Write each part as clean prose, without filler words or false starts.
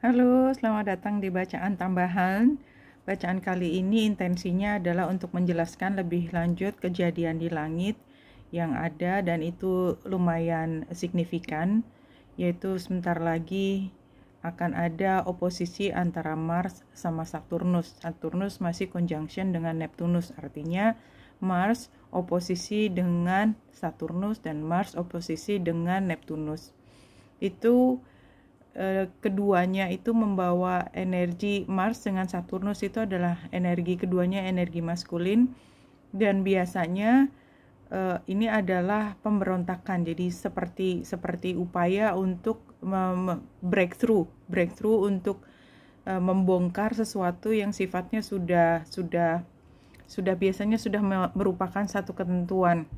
Halo, selamat datang di bacaan tambahan. Bacaan kali ini intensinya adalah untuk menjelaskan lebih lanjut kejadian di langit yang ada dan itu lumayan signifikan, yaitu sebentar lagi akan ada oposisi antara Mars sama Saturnus. Saturnus masih conjunction dengan Neptunus, artinya Mars oposisi dengan Saturnus dan Mars oposisi dengan Neptunus. Itu keduanya itu membawa energi. Mars dengan Saturnus itu adalah energi keduanya, energi maskulin, dan biasanya ini adalah pemberontakan. Jadi seperti upaya untuk breakthrough untuk membongkar sesuatu yang sifatnya sudah biasanya sudah merupakan satu ketentuan.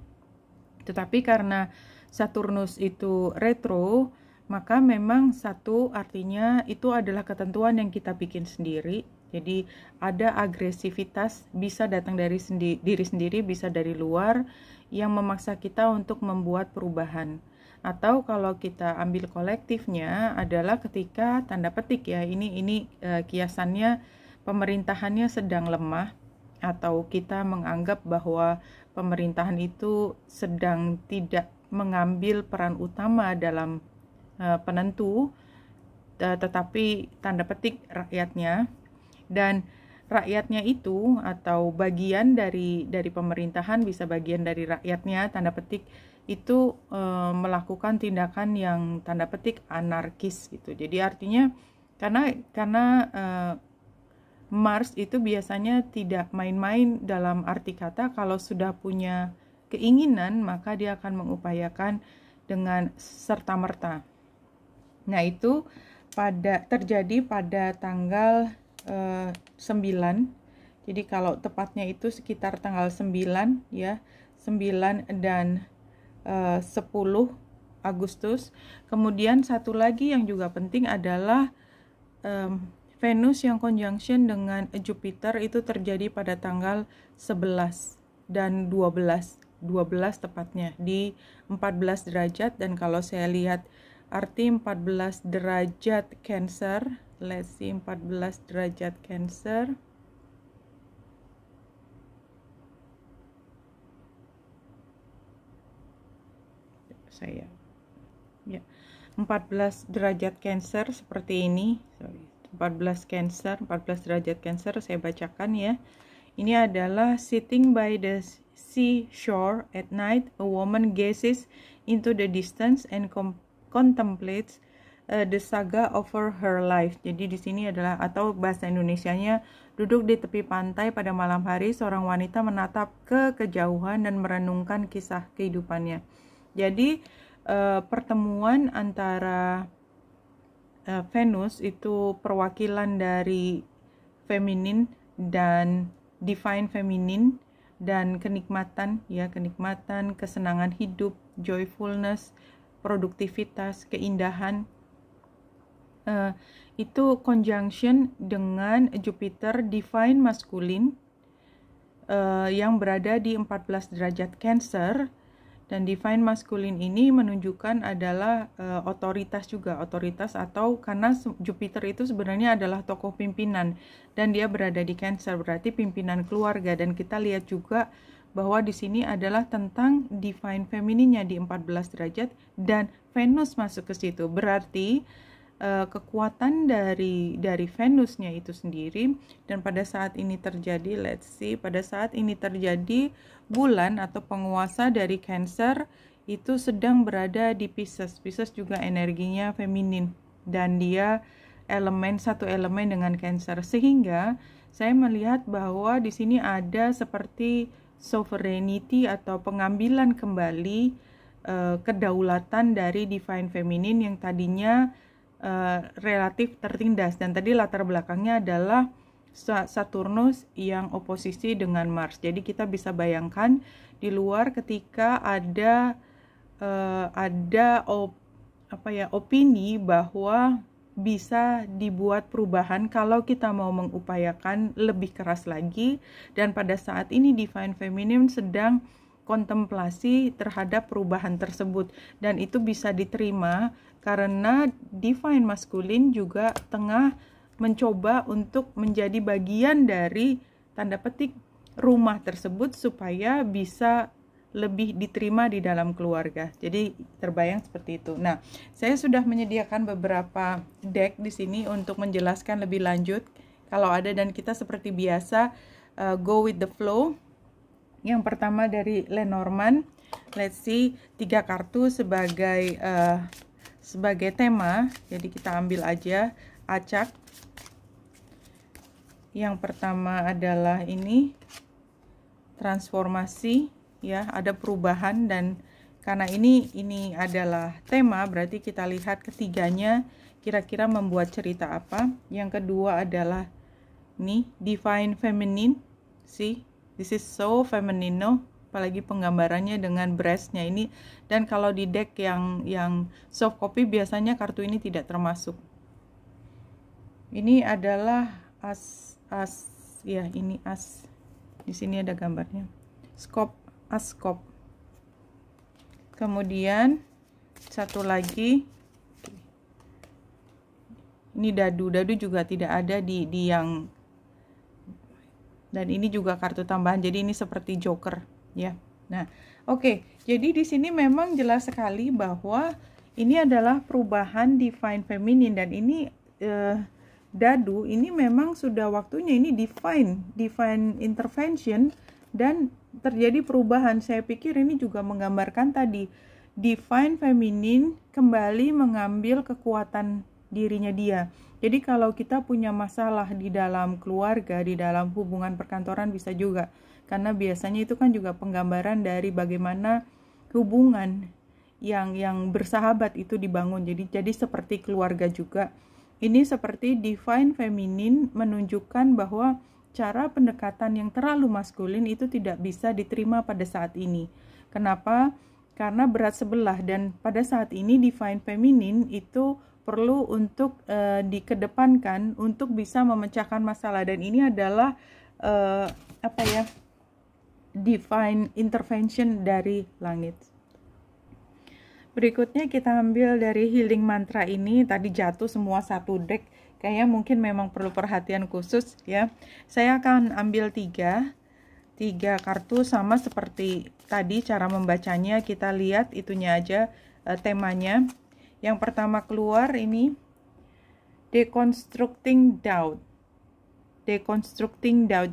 Tetapi karena Saturnus itu retro, maka memang satu artinya itu adalah ketentuan yang kita bikin sendiri. Jadi ada agresivitas, bisa datang dari diri sendiri, bisa dari luar, yang memaksa kita untuk membuat perubahan. Atau kalau kita ambil kolektifnya adalah ketika tanda petik ya, ini kiasannya pemerintahannya sedang lemah, atau kita menganggap bahwa pemerintahan itu sedang tidak mengambil peran utama dalam penentu, tetapi tanda petik rakyatnya, dan rakyatnya itu atau bagian dari pemerintahan, bisa bagian dari rakyatnya tanda petik itu melakukan tindakan yang tanda petik anarkis gitu. Jadi artinya karena Mars itu biasanya tidak main-main dalam arti kata. Kalau sudah punya keinginan maka dia akan mengupayakan dengan serta-merta. Nah, itu terjadi pada tanggal 9. Jadi kalau tepatnya itu sekitar tanggal 9 ya, 9 dan 10 Agustus. Kemudian satu lagi yang juga penting adalah Venus yang conjunction dengan Jupiter itu terjadi pada tanggal 11 dan 12 tepatnya di 14 derajat. Dan kalau saya lihat arti 14 derajat Cancer, let's see, 14 derajat Cancer. Saya ya, 14 derajat Cancer seperti ini. 14 Cancer, 14 derajat Cancer saya bacakan ya. Ini adalah sitting by the seashore at night, a woman gazes into the distance and contemplates the saga over her life. Jadi di sini adalah, atau bahasa Indonesianya, duduk di tepi pantai pada malam hari, seorang wanita menatap ke kejauhan dan merenungkan kisah kehidupannya. Jadi pertemuan antara Venus itu perwakilan dari feminin dan divine feminin dan kenikmatan ya, kenikmatan, kesenangan hidup, joyfulness, produktivitas, keindahan, itu conjunction dengan Jupiter divine maskulin yang berada di 14 derajat Cancer. Dan divine maskulin ini menunjukkan adalah otoritas juga, otoritas, atau karena Jupiter itu sebenarnya adalah tokoh pimpinan dan dia berada di Cancer, berarti pimpinan keluarga. Dan kita lihat juga bahwa di sini adalah tentang divine femininnya di 14 derajat dan Venus masuk ke situ. Berarti kekuatan dari Venusnya itu sendiri. Dan pada saat ini terjadi, let's see, pada saat ini terjadi bulan atau penguasa dari Cancer itu sedang berada di Pisces. Pisces juga energinya feminin dan dia satu elemen dengan Cancer, sehingga saya melihat bahwa di sini ada seperti sovereignty atau pengambilan kembali kedaulatan dari divine feminin yang tadinya relatif tertindas. Dan tadi latar belakangnya adalah Saturnus yang oposisi dengan Mars. Jadi kita bisa bayangkan di luar ketika ada opini bahwa bisa dibuat perubahan kalau kita mau mengupayakan lebih keras lagi. Dan pada saat ini divine feminine sedang kontemplasi terhadap perubahan tersebut, dan itu bisa diterima karena divine masculine juga tengah mencoba untuk menjadi bagian dari tanda petik rumah tersebut supaya bisa lebih diterima di dalam keluarga. Jadi terbayang seperti itu. Nah, saya sudah menyediakan beberapa deck di sini untuk menjelaskan lebih lanjut kalau ada, dan kita seperti biasa go with the flow. Yang pertama dari Lenormand. Let's see, 3 kartu sebagai tema. Jadi kita ambil aja acak. Yang pertama adalah ini transformasi, ya, ada perubahan, dan karena ini adalah tema, berarti kita lihat ketiganya kira-kira membuat cerita apa. Yang kedua adalah ini divine feminine. See, this is so feminine, no? Apalagi penggambarannya dengan breastnya ini. Dan kalau di deck yang soft copy biasanya kartu ini tidak termasuk. Ini adalah as, ya, ini as. Di sini ada gambarnya. Askop. Kemudian satu lagi, ini dadu juga tidak ada di yang, dan ini juga kartu tambahan, jadi ini seperti joker, ya. Nah, oke. Jadi di sini memang jelas sekali bahwa ini adalah perubahan divine feminine, dan ini dadu ini memang sudah waktunya, ini divine intervention, dan terjadi perubahan. Saya pikir ini juga menggambarkan tadi divine feminine kembali mengambil kekuatan dirinya dia. Jadi kalau kita punya masalah di dalam keluarga, di dalam hubungan perkantoran bisa juga, karena biasanya itu kan juga penggambaran dari bagaimana hubungan yang bersahabat itu dibangun. Jadi seperti keluarga juga. Ini seperti divine feminine menunjukkan bahwa cara pendekatan yang terlalu maskulin itu tidak bisa diterima pada saat ini. Kenapa? Karena berat sebelah, dan pada saat ini divine feminine itu perlu untuk dikedepankan untuk bisa memecahkan masalah, dan ini adalah divine intervention dari langit. Berikutnya kita ambil dari healing mantra ini. Tadi jatuh semua satu deck, kayaknya mungkin memang perlu perhatian khusus, ya. Saya akan ambil tiga kartu sama seperti tadi cara membacanya. Kita lihat itunya aja, temanya. Yang pertama keluar ini deconstructing doubt.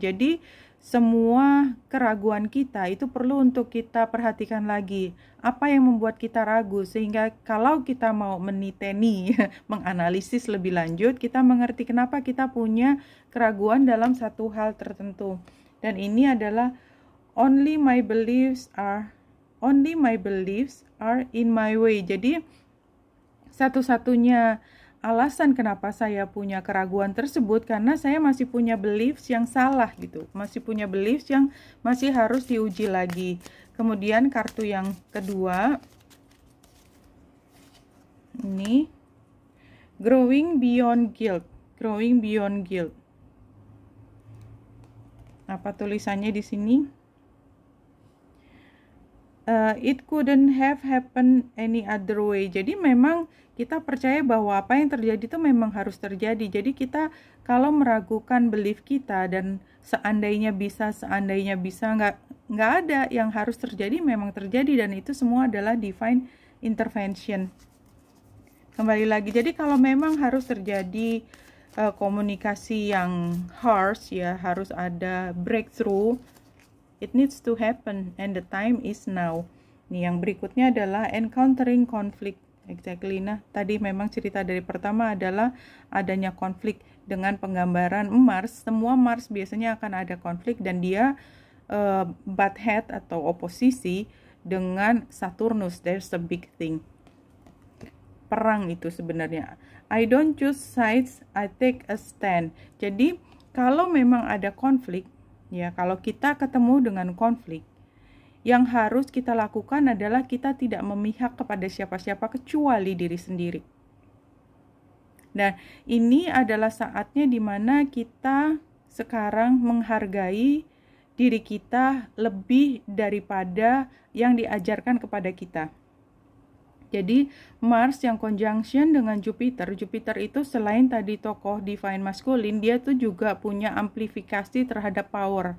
Jadi semua keraguan kita itu perlu untuk kita perhatikan lagi. Apa yang membuat kita ragu, sehingga kalau kita mau meniteni, menganalisis lebih lanjut, kita mengerti kenapa kita punya keraguan dalam satu hal tertentu. Dan ini adalah only my beliefs are in my way. Jadi satu-satunya alasan kenapa saya punya keraguan tersebut karena saya masih punya beliefs yang salah gitu. Masih punya beliefs yang masih harus diuji lagi. Kemudian kartu yang kedua ini growing beyond guilt. Apa tulisannya di sini? It couldn't have happened any other way. Jadi memang kita percaya bahwa apa yang terjadi itu memang harus terjadi. Jadi kita kalau meragukan belief kita dan seandainya bisa nggak ada yang harus terjadi, memang terjadi, dan itu semua adalah divine intervention. Kembali lagi, jadi kalau memang harus terjadi komunikasi yang harsh, ya harus ada breakthrough. It needs to happen and the time is now. Nih yang berikutnya adalah encountering conflict. Exactly. Nah, tadi memang cerita dari pertama adalah adanya konflik dengan penggambaran Mars. Semua Mars biasanya akan ada konflik, dan dia butt head atau oposisi dengan Saturnus. There's a big thing. Perang itu sebenarnya. I don't choose sides, I take a stand. Jadi kalau memang ada konflik, ya, kalau kita ketemu dengan konflik, yang harus kita lakukan adalah kita tidak memihak kepada siapa-siapa kecuali diri sendiri. Nah, ini adalah saatnya di mana kita sekarang menghargai diri kita lebih daripada yang diajarkan kepada kita. Jadi Mars yang conjunction dengan Jupiter itu selain tadi tokoh divine masculine, dia tuh juga punya amplifikasi terhadap power.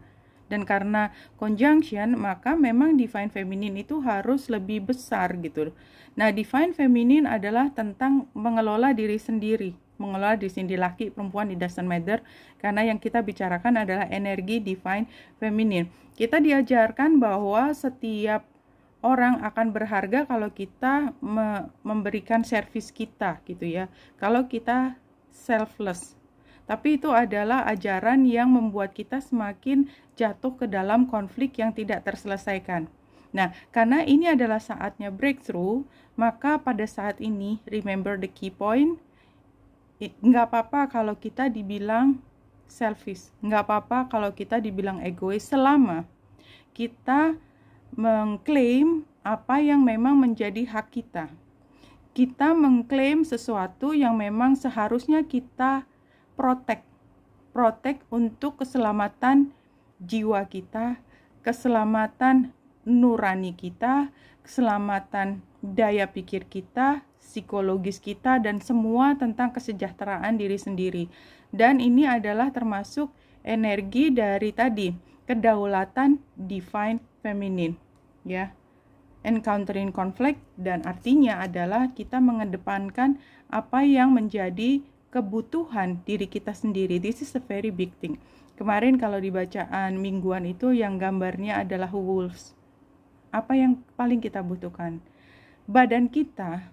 Dan karena conjunction, maka memang divine feminine itu harus lebih besar gitu. Nah, divine feminine adalah tentang mengelola diri sendiri. Mengelola diri sendiri, laki, perempuan, it doesn't matter. Karena yang kita bicarakan adalah energi divine feminine. Kita diajarkan bahwa setiap orang akan berharga kalau kita memberikan servis kita gitu ya. Kalau kita selfless. Tapi itu adalah ajaran yang membuat kita semakin jatuh ke dalam konflik yang tidak terselesaikan. Nah, karena ini adalah saatnya breakthrough, maka pada saat ini, remember the key point, nggak apa-apa kalau kita dibilang selfish, nggak apa-apa kalau kita dibilang egois, selama kita mengklaim apa yang memang menjadi hak kita. Kita mengklaim sesuatu yang memang seharusnya kita protect untuk keselamatan jiwa kita, keselamatan nurani kita, keselamatan daya pikir kita, psikologis kita, dan semua tentang kesejahteraan diri sendiri. Dan ini adalah termasuk energi dari tadi, kedaulatan divine feminine, ya. Encountering conflict, dan artinya adalah kita mengedepankan apa yang menjadi kebutuhan diri kita sendiri. This is a very big thing. Kemarin kalau di bacaan mingguan itu yang gambarnya adalah wolves. Apa yang paling kita butuhkan? Badan kita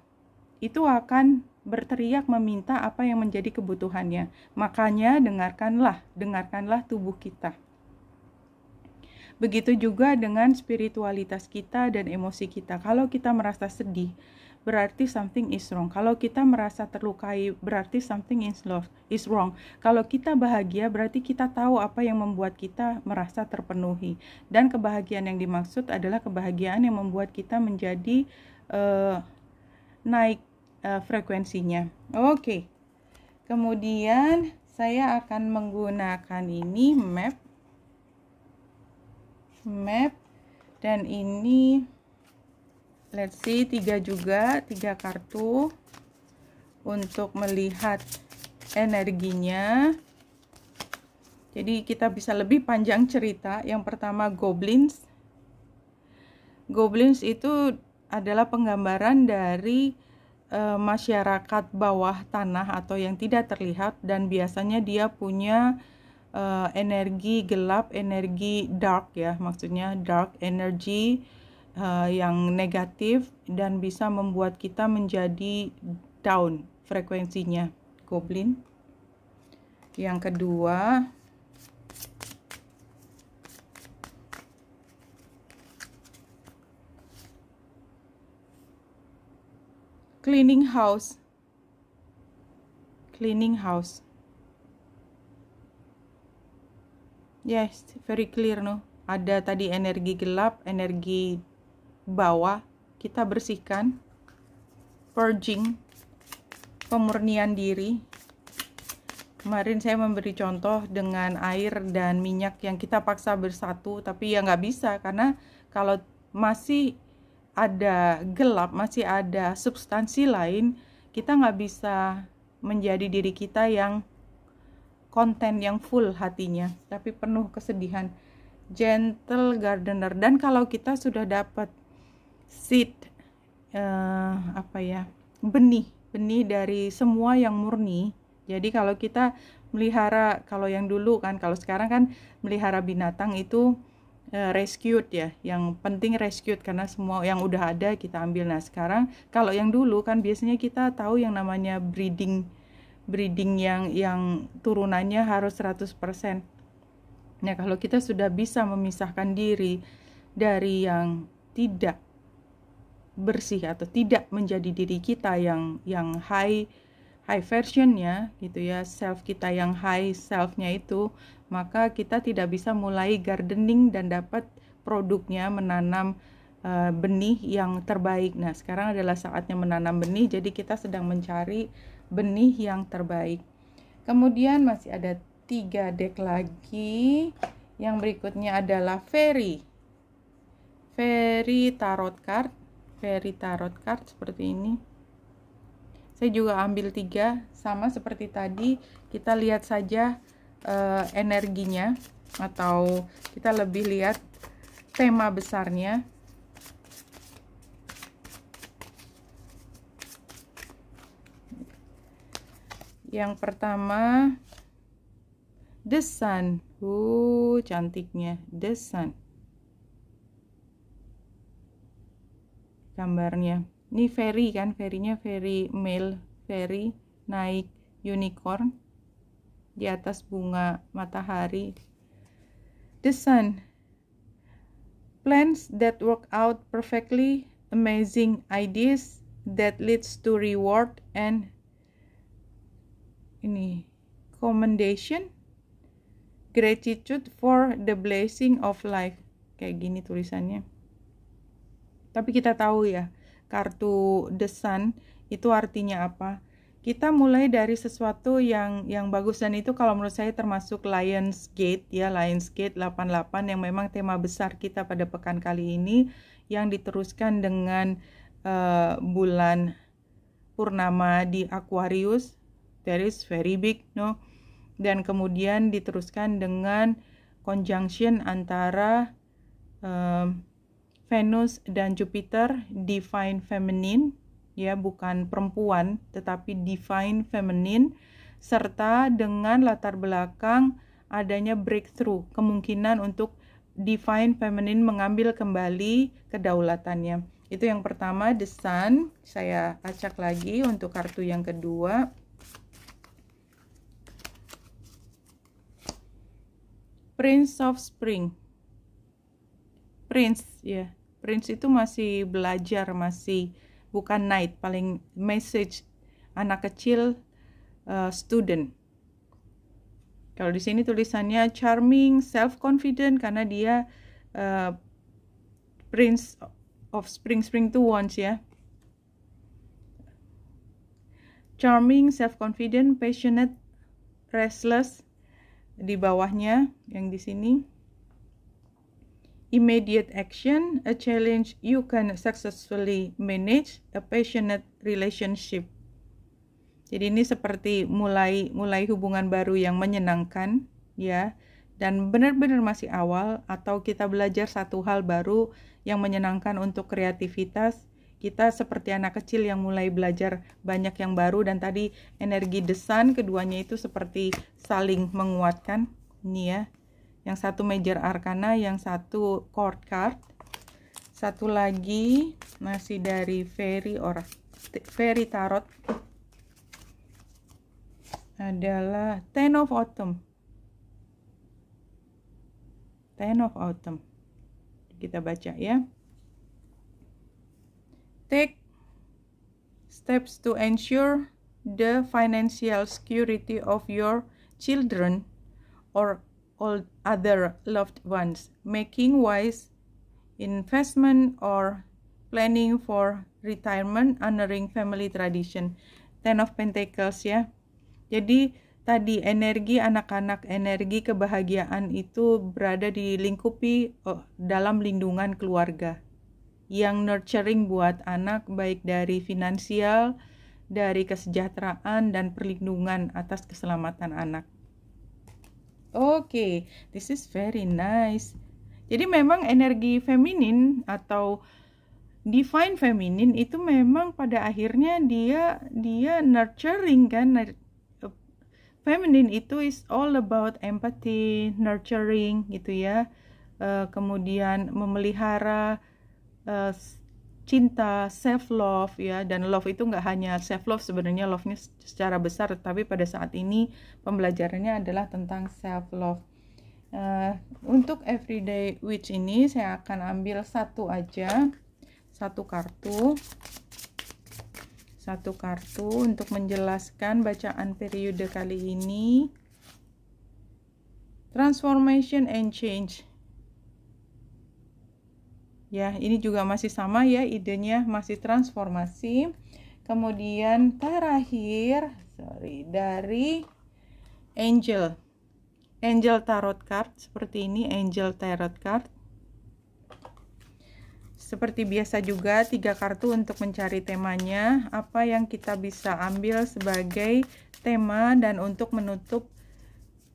itu akan berteriak meminta apa yang menjadi kebutuhannya. Makanya dengarkanlah tubuh kita. Begitu juga dengan spiritualitas kita dan emosi kita. Kalau kita merasa sedih, berarti something is wrong. Kalau kita merasa terlukai, berarti something is wrong. Kalau kita bahagia, berarti kita tahu apa yang membuat kita merasa terpenuhi. Dan kebahagiaan yang dimaksud adalah kebahagiaan yang membuat kita menjadi naik frekuensinya. Oke. Kemudian saya akan menggunakan ini map, dan ini let's see 3 kartu untuk melihat energinya. Jadi kita bisa lebih panjang cerita. Yang pertama goblins. Goblins itu adalah penggambaran dari masyarakat bawah tanah atau yang tidak terlihat, dan biasanya dia punya energi gelap, energi dark ya, maksudnya dark energy yang negatif dan bisa membuat kita menjadi down frekuensinya, goblin. Yang kedua cleaning house. Yes, very clear no. Ada tadi energi gelap, energi bawah, kita bersihkan, purging, pemurnian diri. Kemarin saya memberi contoh dengan air dan minyak yang kita paksa bersatu, tapi ya nggak bisa, karena kalau masih ada gelap, masih ada substansi lain, kita nggak bisa menjadi diri kita yang konten yang full hatinya, tapi penuh kesedihan. Gentle gardener. Dan kalau kita sudah dapat seed benih dari semua yang murni. Jadi kalau kita melihara, kalau yang dulu kan, kalau sekarang kan melihara binatang itu rescued ya, yang penting rescued karena semua yang udah ada kita ambil. Nah sekarang kalau yang dulu kan biasanya kita tahu yang namanya breeding yang turunannya harus 100%. Nah, kalau kita sudah bisa memisahkan diri dari yang tidak bersih atau tidak menjadi diri kita yang high versionnya gitu ya, self kita yang high selfnya itu, maka kita tidak bisa mulai gardening dan dapat produknya, menanam benih yang terbaik. Nah, sekarang adalah saatnya menanam benih, jadi kita sedang mencari benih yang terbaik. Kemudian masih ada 3 deck lagi. Yang berikutnya adalah Fairy Tarot Card. Fairy Tarot Card seperti ini. Saya juga ambil 3, sama seperti tadi. Kita lihat saja energinya, atau kita lebih lihat tema besarnya. Yang pertama, The Sun. Cantiknya The Sun. Gambarnya. Ini fairy kan, fairy-nya fairy male, fairy naik unicorn di atas bunga matahari. The Sun. Plans that work out perfectly, amazing ideas that leads to reward and ini commendation, gratitude for the blessing of life. Kayak gini tulisannya. Tapi kita tahu ya, kartu The Sun itu artinya apa. Kita mulai dari sesuatu yang bagus, dan itu kalau menurut saya termasuk Lionsgate ya, Lionsgate 88 yang memang tema besar kita pada pekan kali ini, yang diteruskan dengan bulan purnama di Aquarius. That is very big, no? Dan kemudian diteruskan dengan conjunction antara Venus dan Jupiter, divine feminine, ya, bukan perempuan tetapi divine feminine, serta dengan latar belakang adanya breakthrough, kemungkinan untuk divine feminine mengambil kembali kedaulatannya. Itu yang pertama, The Sun. Saya acak lagi untuk kartu yang kedua. Prince of Spring. Prince, ya. Prince itu masih belajar, masih bukan knight, paling message anak kecil, student. Kalau di sini tulisannya charming, self-confident, karena dia Prince of Spring itu wands ya. Charming, self-confident, passionate, restless. Di bawahnya yang di sini, immediate action, a challenge you can successfully manage, a passionate relationship. Jadi ini seperti mulai hubungan baru yang menyenangkan ya, dan benar-benar masih awal, atau kita belajar satu hal baru yang menyenangkan untuk kreativitas. Kita seperti anak kecil yang mulai belajar banyak yang baru, dan tadi energi The Sun, keduanya itu seperti saling menguatkan. Ini ya, yang satu major arcana, yang satu court card. Satu lagi masih dari Fairy Tarot adalah Ten of Autumn. Kita baca ya. Take steps to ensure the financial security of your children or all other loved ones, making wise investment or planning for retirement, honoring family tradition. Ten of Pentacles ya. Jadi tadi energi anak-anak, energi kebahagiaan itu berada di lingkupi dalam lindungan keluarga yang nurturing buat anak, baik dari finansial, dari kesejahteraan, dan perlindungan atas keselamatan anak. Oke, this is very nice. Jadi memang energi feminin atau divine feminine itu memang pada akhirnya dia nurturing kan. Feminine itu is all about empathy, nurturing gitu ya. Kemudian memelihara cinta, self love ya, dan love itu nggak hanya self love, sebenarnya love-nya secara besar, tapi pada saat ini pembelajarannya adalah tentang self love. Untuk everyday witch ini saya akan ambil satu kartu untuk menjelaskan bacaan periode kali ini. Transformation and change. Ya, ini juga masih sama ya, idenya masih transformasi. Kemudian terakhir, dari Angel. Angel Tarot Card seperti ini, Angel Tarot Card. Seperti biasa juga 3 kartu untuk mencari temanya, apa yang kita bisa ambil sebagai tema, dan untuk menutup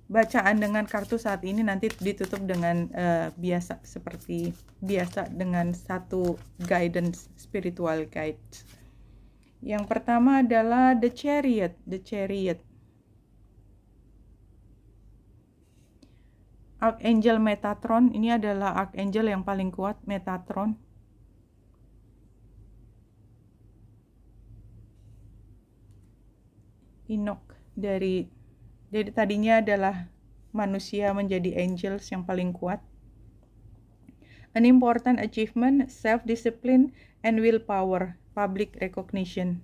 bacaan dengan kartu saat ini nanti ditutup dengan biasa seperti biasa dengan satu guidance, spiritual guide. Yang pertama adalah The Chariot, The Chariot. Archangel Metatron, ini adalah Archangel yang paling kuat, Metatron. Enoch, dari tadinya adalah manusia menjadi angels yang paling kuat. An important achievement, self-discipline, and willpower, public recognition.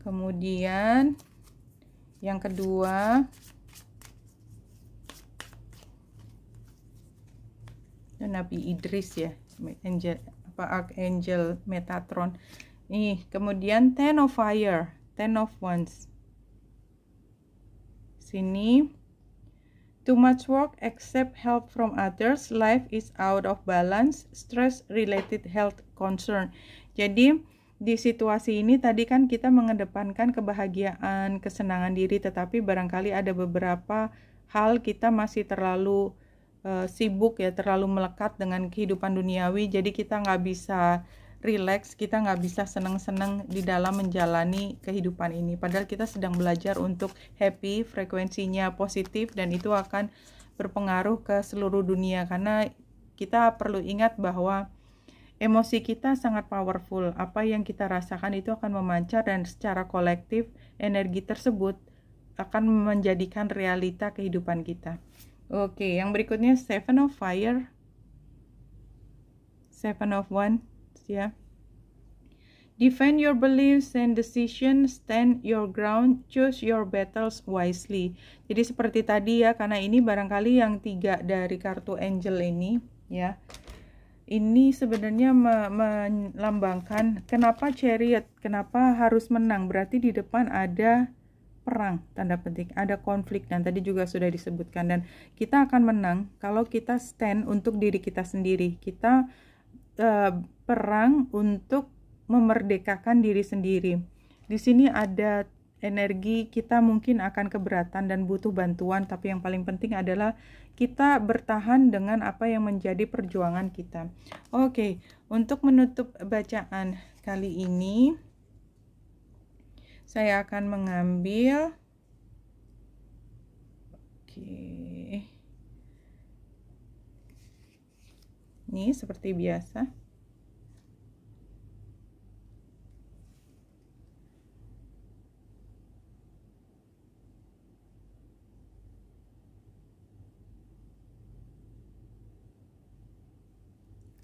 Kemudian yang kedua, Nabi Idris ya, Archangel Metatron. Kemudian Ten of Fire, Ten of Wands. Sini, too much work, accept help from others, life is out of balance, stress related health concern. Jadi di situasi ini tadi kan kita mengedepankan kebahagiaan, kesenangan diri, tetapi barangkali ada beberapa hal kita masih terlalu sibuk ya, terlalu melekat dengan kehidupan duniawi, jadi kita nggak bisa relax, kita nggak bisa seneng-seneng di dalam menjalani kehidupan ini. Padahal kita sedang belajar untuk happy, frekuensinya positif, dan itu akan berpengaruh ke seluruh dunia. Karena kita perlu ingat bahwa emosi kita sangat powerful. Apa yang kita rasakan itu akan memancar, dan secara kolektif energi tersebut akan menjadikan realita kehidupan kita. Oke, yang berikutnya Seven of Fire, Seven of Wands ya. Defend your beliefs and decisions, stand your ground, choose your battles wisely. Jadi seperti tadi ya, karena ini barangkali yang 3 dari kartu angel ini ya. Ini sebenarnya melambangkan kenapa Chariot, kenapa harus menang. Berarti di depan ada perang, tanda petik, ada konflik, dan tadi juga sudah disebutkan. Dan kita akan menang kalau kita stand untuk diri kita sendiri. Kita perang untuk memerdekakan diri sendiri. Di sini ada energi kita mungkin akan keberatan dan butuh bantuan, tapi yang paling penting adalah kita bertahan dengan apa yang menjadi perjuangan kita. Oke, untuk menutup bacaan kali ini, saya akan mengambil ini seperti biasa.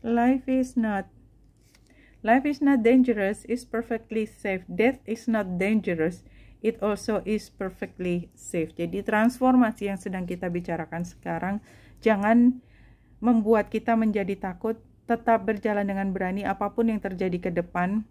Life is not dangerous, is perfectly safe. Death is not dangerous, it also is perfectly safe. Jadi transformasi yang sedang kita bicarakan sekarang jangan membuat kita menjadi takut, tetap berjalan dengan berani apapun yang terjadi ke depan.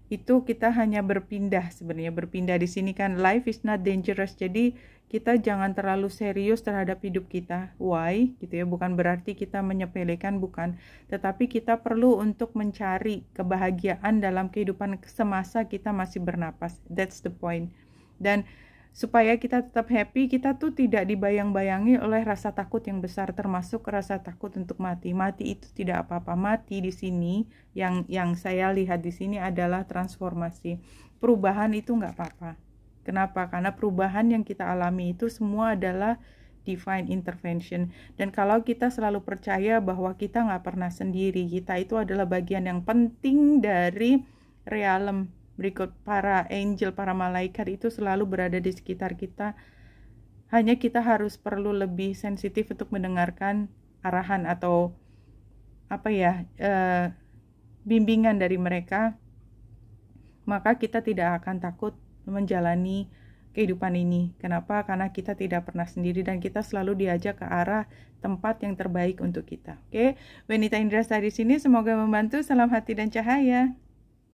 Itu kita hanya berpindah, sebenarnya berpindah di sini kan life is not dangerous. Jadi kita jangan terlalu serius terhadap hidup kita. Why? Gitu ya, bukan berarti kita menyepelekan, bukan. Tetapi kita perlu untuk mencari kebahagiaan dalam kehidupan semasa kita masih bernapas. That's the point. Dan supaya kita tetap happy, kita tuh tidak dibayang-bayangi oleh rasa takut yang besar, termasuk rasa takut untuk mati. Mati itu tidak apa-apa. Mati di sini, yang saya lihat di sini adalah transformasi. Perubahan itu nggak apa-apa. Kenapa? Karena perubahan yang kita alami itu semua adalah divine intervention. Dan kalau kita selalu percaya bahwa kita nggak pernah sendiri, kita itu adalah bagian yang penting dari realm. Berikut para angel, para malaikat itu selalu berada di sekitar kita. Hanya kita harus perlu lebih sensitif untuk mendengarkan arahan atau bimbingan dari mereka. Maka kita tidak akan takut menjalani kehidupan ini. Kenapa? Karena kita tidak pernah sendiri dan kita selalu diajak ke arah tempat yang terbaik untuk kita. Oke, Wenita Indrasta di sini, semoga membantu. Salam hati dan cahaya.